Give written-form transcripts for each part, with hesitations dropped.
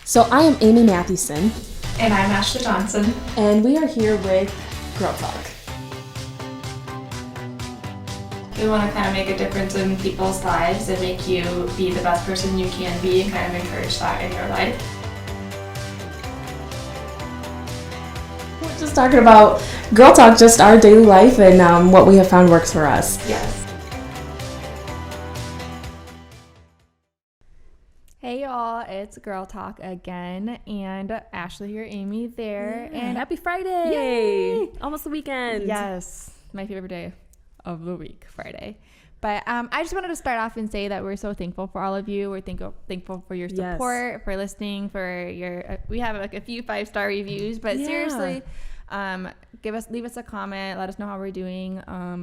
So I am Amy Mathewson. And I'm Ashley Johnson. And we are here with GirlTalk. We want to kind of make a difference in people's lives and make you be the best person you can be and kind of encourage that in your life. We're just talking about GirlTalk, just our daily life and what we have found works for us. Yes. Hey y'all, it's GirlTalk again, and Ashley here, Amy there, and happy Friday! Yay! Almost the weekend. Yes, my favorite day of the week, Friday. But I just wanted to start off and say that we're so thankful for all of you. We're thankful for your support, for listening, for your. We have like a few 5-star reviews, but seriously, leave us a comment, let us know how we're doing.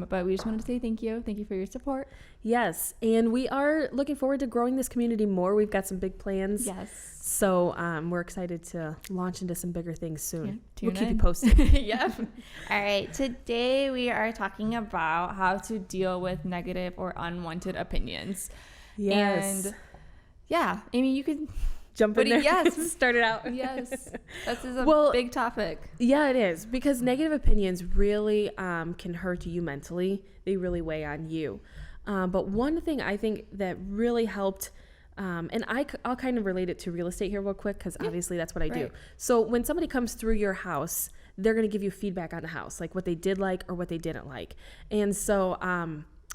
But we just wanted to say thank you for your support. Yes, and we are looking forward to growing this community more. We've got some big plans. Yes. So we're excited to launch into some bigger things soon. Yeah, we'll keep you posted. Yep. All right. Today we are talking about how to deal with negative or unwanted opinions. Yes. And yeah, Amy, you can jump in there. Yes. Start it out. Yes. This is a big topic. Yeah, it is, because negative opinions really can hurt you mentally. They really weigh on you. But one thing I think that really helped, and I'll kind of relate it to real estate here real quick, because obviously that's what I do. So when somebody comes through your house, they're going to give you feedback on the house, like what they did like or what they didn't like. And so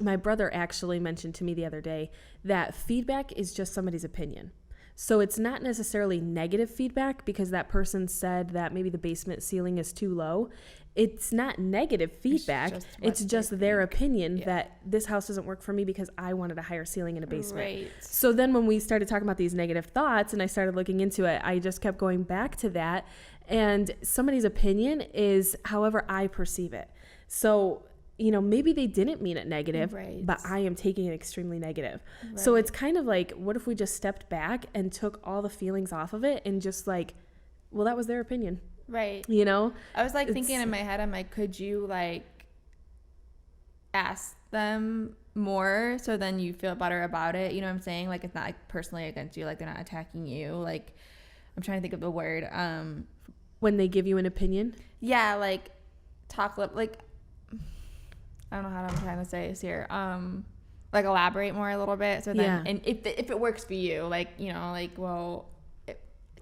my brother actually mentioned to me the other day that feedback is just somebody's opinion. So it's not necessarily negative feedback because that person said that maybe the basement ceiling is too low. It's not negative feedback. It's just their opinion that this house doesn't work for me because I wanted a higher ceiling in a basement. Right. So then when we started talking about these negative thoughts and I started looking into it, I just kept going back to that. And somebody's opinion is however I perceive it. So maybe they didn't mean it negative, but I am taking it extremely negative. Right. So it's kind of like, what if we just stepped back and took all the feelings off of it and just like, well, that was their opinion. Right. I was like thinking in my head, I'm like, could you like ask them more so then you feel better about it? You know what I'm saying? Like, it's not like personally against you, like they're not attacking you. Like, I'm trying to think of the word. When they give you an opinion? Yeah, like like, I don't know how I'm trying to say this here. Like elaborate more a little bit. So then, and if it works for you, like, like, well,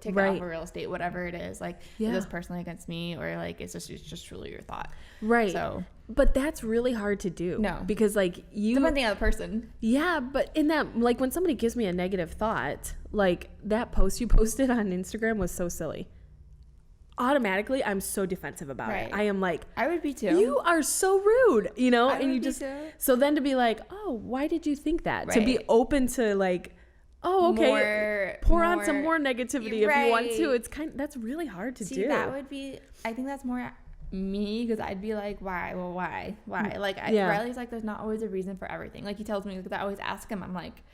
take it off of real estate, whatever it is. Like, is this personally against me, or like, it's just truly your thought. Right. So, but that's really hard to do. No. Because like depending on the person. Yeah, but in that, like when somebody gives me a negative thought, like that post you posted on Instagram was so silly. Automatically, I'm so defensive about it. I am like, I would be too. You are so rude, I and you just, so then to be like, oh, why did you think that? Right. To be open to like, oh, okay, pour on some more negativity if you want to. It's that's really hard to do. That would be, I think that's more me, because I'd be like, why? Well, why? Like, Riley's like, there's not always a reason for everything. Like, he tells me, because I always ask him, I'm like,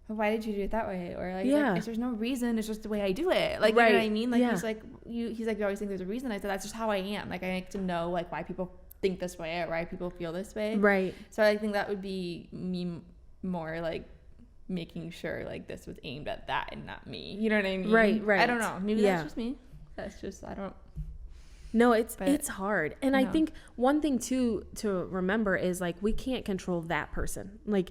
why did you do it that way? Or like, there's no reason, it's just the way I do it. Like, you know what I mean? Like, he's like, you always think there's a reason. I said, that's just how I am. Like, I like to know like why people think this way or why people feel this way. Right. So I think that would be me more like making sure like this was aimed at that and not me. You know what I mean? Right. I don't know. Maybe that's just me. That's just, I don't. No, it's hard. And I think one thing too to remember is like, we can't control that person. Like,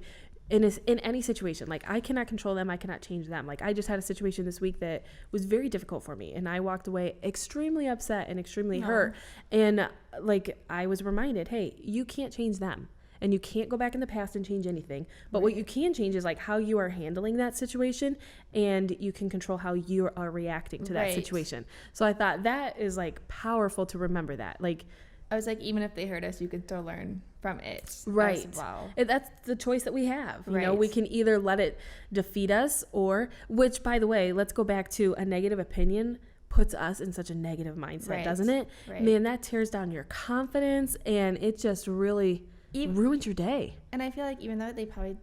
in any situation, like I cannot control them, I cannot change them. Like, I just had a situation this week that was very difficult for me, and I walked away extremely upset and extremely hurt. And like, I was reminded, hey, you can't change them, and you can't go back in the past and change anything. But what you can change is like how you are handling that situation, and you can control how you are reacting to that situation. So I thought that is like powerful to remember that. Like, I was like, even if they hurt us, you can still learn from it. Right. As well. That's the choice that we have. You know, we can either let it defeat us, or, which, by the way, let's go back to a negative opinion puts us in such a negative mindset, doesn't it? Right. Man, that tears down your confidence, and it just really ruins your day. And I feel like even though they probably,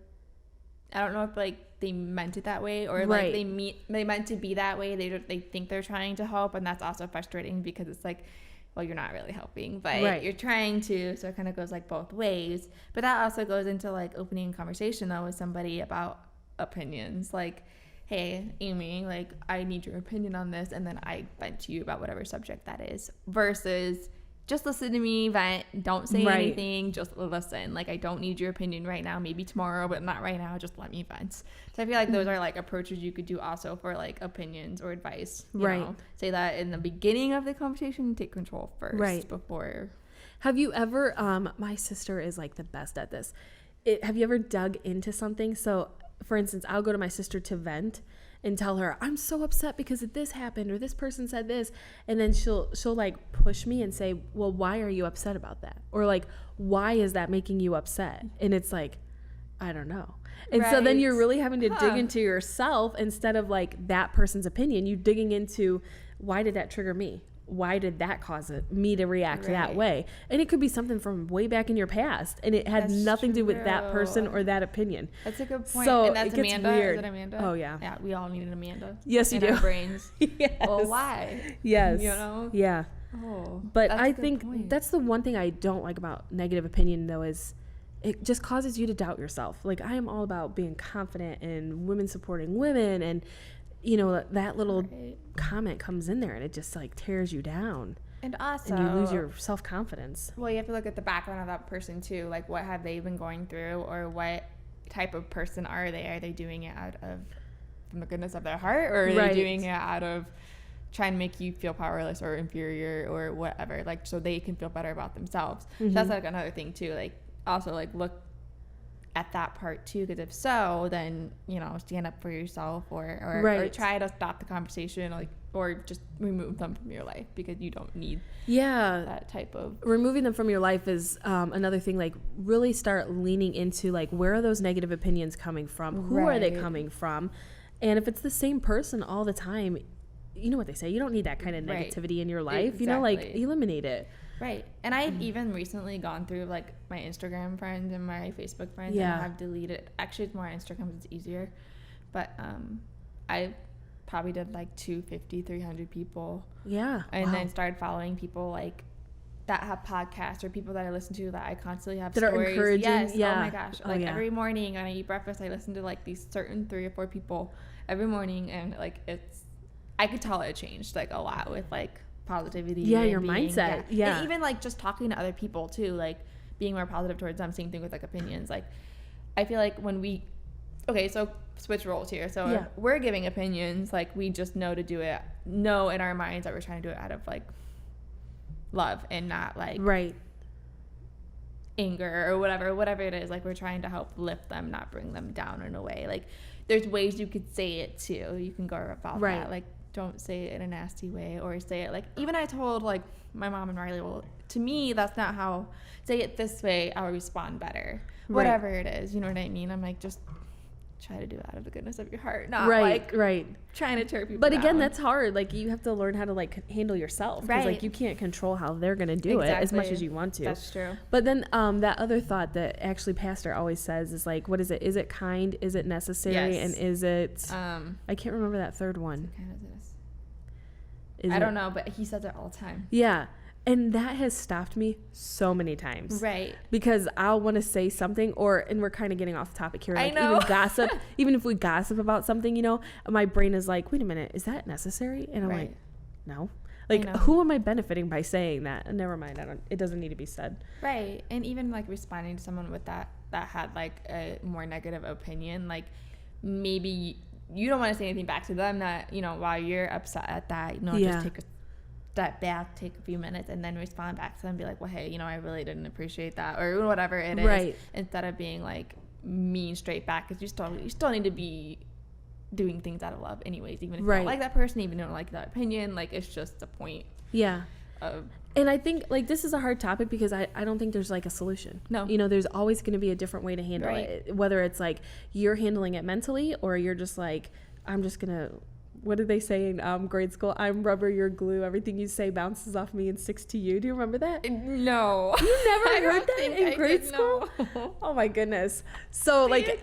I don't know if like they meant it that way, or like they meant to be that way. They think they're trying to help, and that's also frustrating because it's like, well, you're not really helping, but you're trying to, so it kind of goes like both ways. But that also goes into like opening a conversation though with somebody about opinions. Like, hey, Amy, like, I need your opinion on this, and then I vent to you about whatever subject that is, versus just listen to me vent, don't say anything, just listen. Like, I don't need your opinion right now, maybe tomorrow, but not right now, just let me vent. So I feel like those are like approaches you could do also for like opinions or advice, you know? Say that in the beginning of the conversation, take control first before. Have you ever my sister is like the best at this. Have you ever dug into something? So for instance, I'll go to my sister to vent and tell her I'm so upset because this happened or this person said this, and then she'll like push me and say, well, why are you upset about that? Or like, why is that making you upset? And it's like, I don't know. And so then you're really having to dig into yourself instead of like that person's opinion. You digging into, why did that trigger me? Why did that cause me to react that way? And it could be something from way back in your past, and it had nothing to do with that person or that opinion. That's a good point. So and that's it gets Amanda. weird. Is it Amanda? Oh yeah. Yeah, we all need an Amanda. Yes, you in do. Our brains. Yes. Well, why? Yes. You know? Yeah. Oh. But I think that's the one thing I don't like about negative opinion, though, is it just causes you to doubt yourself. Like, I am all about being confident and women supporting women, and you know, that little comment comes in there and it just like tears you down. And also, and you lose your self-confidence. Well, you have to look at the background of that person too. Like, what have they been going through, or what type of person are they? Are they doing it out of from the goodness of their heart, or are they doing it out of trying to make you feel powerless or inferior or whatever? Like, so they can feel better about themselves. So that's like another thing too. Like, also like look at that part too, because if so, then, you know, stand up for yourself, or try to stop the conversation, like, or just remove them from your life, because you don't need that type of. Removing them from your life is another thing. Like, really start leaning into like, where are those negative opinions coming from? Who are they coming from? And if it's the same person all the time, you know what they say, you don't need that kind of negativity in your life. You know, like, eliminate it. Right. And I've even recently gone through like my Instagram friends and my Facebook friends, and I've deleted. Actually, it's more on Instagram because it's easier. But I probably did like 250, 300 people. Yeah. And then started following people like that have podcasts, or people that I listen to that I constantly have that stories. Are encouraging. Yes. Yeah. Oh my gosh. Like every morning when I eat breakfast, I listen to like these certain 3 or 4 people every morning, and like I could tell it changed like a lot with like positivity. Yeah, your mindset. Yeah. And even like just talking to other people too, like being more positive towards them. Same thing with like opinions. Like, I feel like when we, so switch roles here. So if we're giving opinions, like, we just know in our minds that we're trying to do it out of like love and not like anger or whatever it is. Like, we're trying to help lift them, not bring them down in a way. Like, there's ways you could say it too. You can go about that. Like, don't say it in a nasty way, or say it like, even I told like my mom and Riley, well, to me, that's not how, say it this way, I'll respond better. Whatever it is, you know what I mean? I'm like, just try to do it out of the goodness of your heart, not like trying to tear people But again, down. that's hard. Like, you have to learn how to like handle yourself, because like, you can't control how they're gonna do it as much as you want to. That's true. But then that other thought that actually Pastor always says is like, what is it? Is it kind? Is it necessary? And is it I can't remember that third one. I don't know, but he says it all the time. Yeah. And that has stopped me so many times. Right. Because I'll want to say something, and we're kind of getting off topic here. Like, I know. Even gossip, even if we gossip about something, you know, my brain is like, wait a minute, is that necessary? And I'm like, no. Like, who am I benefiting by saying that? Never mind. It doesn't need to be said. Right. And even like responding to someone with that had like a more negative opinion, like, maybe you don't want to say anything back to them, that, you know, while you're upset at that, you know, just take a step back, take a few minutes, and then respond back to them and be like, well, hey, you know, I really didn't appreciate that, or whatever it is, instead of being like mean straight back, because you still need to be doing things out of love anyways, even if you don't like that person, even if you don't like that opinion. Like, it's just a point of. And I think like this is a hard topic, because I don't think there's like a solution. No. You know, there's always going to be a different way to handle it, whether it's like you're handling it mentally, or you're just like, I'm just going to, what did they say in grade school? I'm rubber, you're glue. Everything you say bounces off me and sticks to you. Do you remember that? No. You never heard that in grade school? Oh my goodness. So like,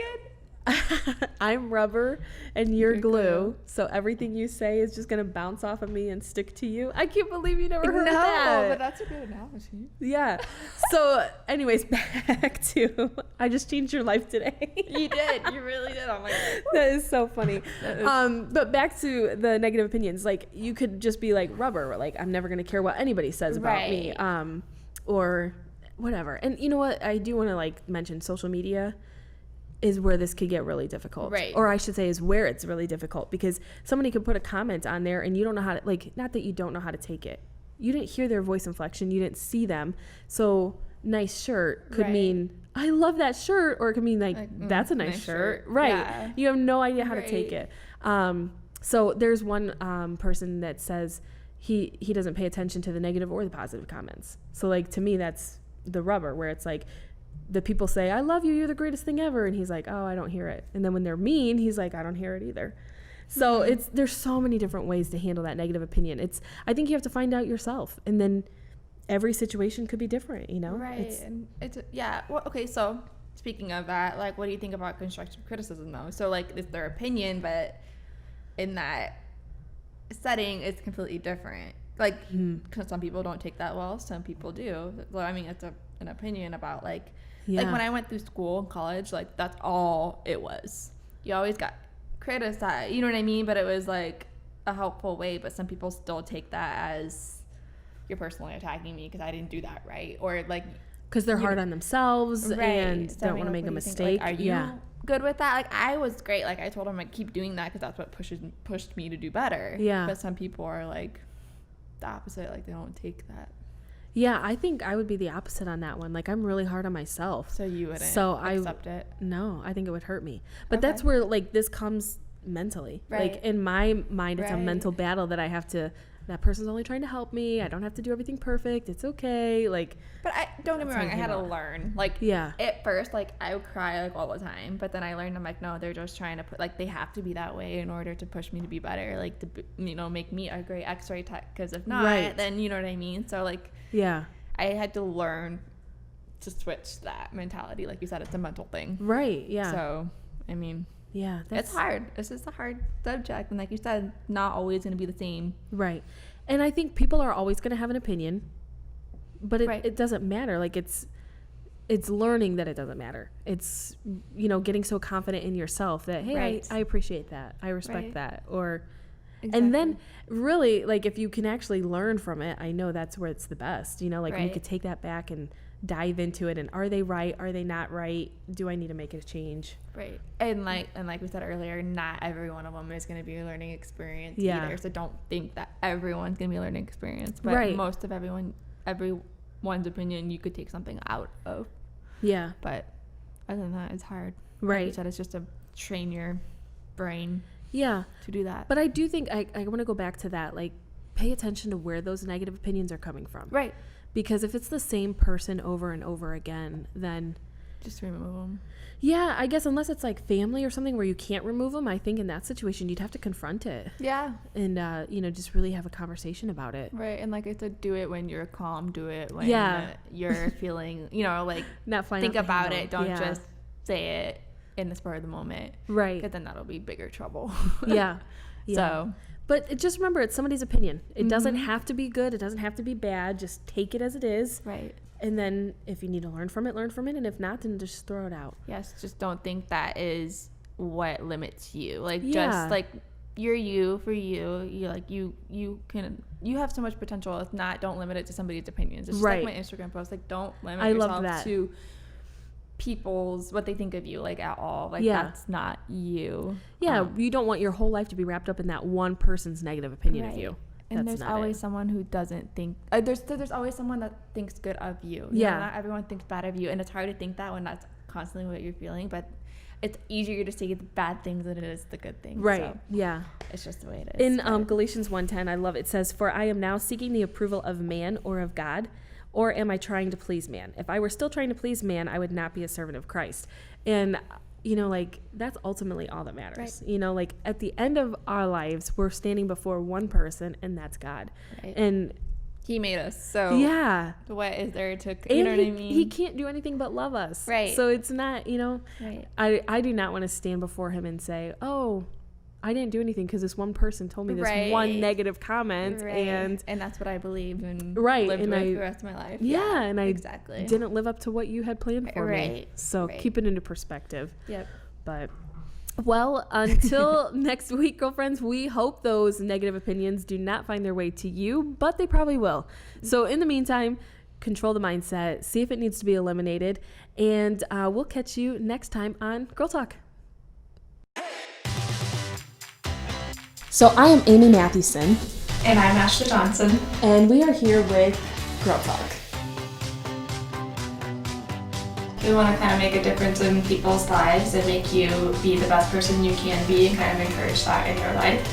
I'm rubber and you're glue. So everything you say is just going to bounce off of me and stick to you. I can't believe you never heard that. No, but that's a good analogy. Yeah. So anyways, back to, I just changed your life today. You did. You really did. I'm like, that is so funny. But back to the negative opinions. Like, you could just be like rubber. Like, I'm never going to care what anybody says about me. Or whatever. And you know what? I do want to like mention social media is where this could get really difficult. Right. Or I should say is where it's really difficult, because somebody could put a comment on there and you don't know how to, like, not that you don't know how to take it. You didn't hear their voice inflection. You didn't see them. So nice shirt could mean, I love that shirt. Or it could mean like that's a nice shirt. Right. Yeah. You have no idea how to take it. So there's one person that says he doesn't pay attention to the negative or the positive comments. So like, to me, that's the rubber, where it's like, the people say, I love you, you're the greatest thing ever. And he's like, oh, I don't hear it. And then when they're mean, he's like, I don't hear it either. So there's so many different ways to handle that negative opinion. I think you have to find out yourself. And then every situation could be different, you know? Right. Well, okay. So speaking of that, like, what do you think about constructive criticism though? So like, it's their opinion, but in that setting, it's completely different. Like, because some people don't take that well, some people do. Well, I mean, it's an opinion about like when I went through school and college, like that's all it was. You always got criticized, you know what I mean? But it was like a helpful way. But some people still take that as you're personally attacking me because I didn't do that right, or like because they're hard on themselves and so, don't want to make a mistake. Like, are you good with that? Like, I was great. Like, I told them I'd keep doing that because that's what pushed me to do better. Yeah. But some people are like the opposite. Like, they don't take that. Yeah, I think I would be the opposite on that one. Like, I'm really hard on myself. So you wouldn't accept it? No, I think it would hurt me. But that's where, like, this comes mentally. Right. Like, in my mind, it's a mental battle that I have to, that person's only trying to help me. I don't have to do everything perfect. It's okay. Like, but don't get me wrong. I had to learn. Like, at first, like, I would cry, like, all the time. But then I learned, I'm like, no, they're just trying to put, like, they have to be that way in order to push me to be better. Like, to, you know, make me a great x-ray tech. Because if not, then, you know what I mean? So, like, I had to learn to switch that mentality. Like you said, it's a mental thing. Right, yeah. So, I mean, it's hard. It's just a hard subject. And like you said, not always going to be the same. Right. And I think people are always going to have an opinion, but it doesn't matter. Like, it's learning that it doesn't matter. It's, you know, getting so confident in yourself that, hey, I appreciate that. I respect that. Or... Exactly. And then really, like, if you can actually learn from it, I know that's where it's the best, you know, like you could take that back and dive into it. And are they right? Are they not right? Do I need to make a change? Right. And like we said earlier, not every one of them is going to be a learning experience either. So don't think that everyone's going to be a learning experience. But most of everyone's opinion, you could take something out of. Yeah. But other than that, it's hard. Right. Like you said, it's just to train your brain. Yeah, to do that. But I do think I want to go back to that, like, pay attention to where those negative opinions are coming from. Right. Because if it's the same person over and over again, then just remove them. Yeah, I guess unless it's like family or something where you can't remove them, I think in that situation you'd have to confront it. Yeah. And you know, just really have a conversation about it. Right. And like I said, do it when you're calm, do it when you're feeling, you know, like not think about it, don't just say it in the spur of the moment. Right. Because then that'll be bigger trouble. Yeah. So, but just remember, it's somebody's opinion. It doesn't have to be good. It doesn't have to be bad. Just take it as it is. Right. And then if you need to learn from it, learn from it. And if not, then just throw it out. Yes. Just don't think that is what limits you. Like, just like you're you for you. You like, you have so much potential. If not, don't limit it to somebody's opinions. It's just like my Instagram post. Like, don't limit yourself to people's what they think of you, like, at all. Like, that's not you. You don't want your whole life to be wrapped up in that one person's negative opinion of you. And there's always someone who doesn't think there's always someone that thinks good of you. You know, not everyone thinks bad of you, and it's hard to think that when that's constantly what you're feeling, but it's easier to say the bad things than it is the good things. Right. So it's just the way it is. In Galatians 1:10, I love it. It says, "For I am now seeking the approval of man or of God, or am I trying to please man? If I were still trying to please man, I would not be a servant of Christ." And, you know, like, that's ultimately all that matters. Right. You know, like, at the end of our lives, we're standing before one person, and that's God. Right. And He made us, so yeah. What is there to, And know what I mean? He can't do anything but love us. Right. So it's not, Right. I do not want to stand before him and say, oh, I didn't do anything because this one person told me this one negative comment. And that's what I believe and lived with the rest of my life. Yeah, and I exactly didn't live up to what you had planned for me. So keep it into perspective. Yep. But well, until next week, girlfriends, we hope those negative opinions do not find their way to you, but they probably will. So in the meantime, control the mindset, see if it needs to be eliminated, and we'll catch you next time on Girl Talk. So I am Amy Mathewson. And I'm Ashley Johnson. And we are here with Girl Talk. We want to kind of make a difference in people's lives and make you be the best person you can be and kind of encourage that in your life.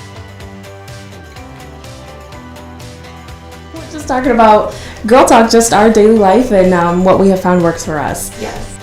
We're just talking about Girl Talk, just our daily life and what we have found works for us. Yes.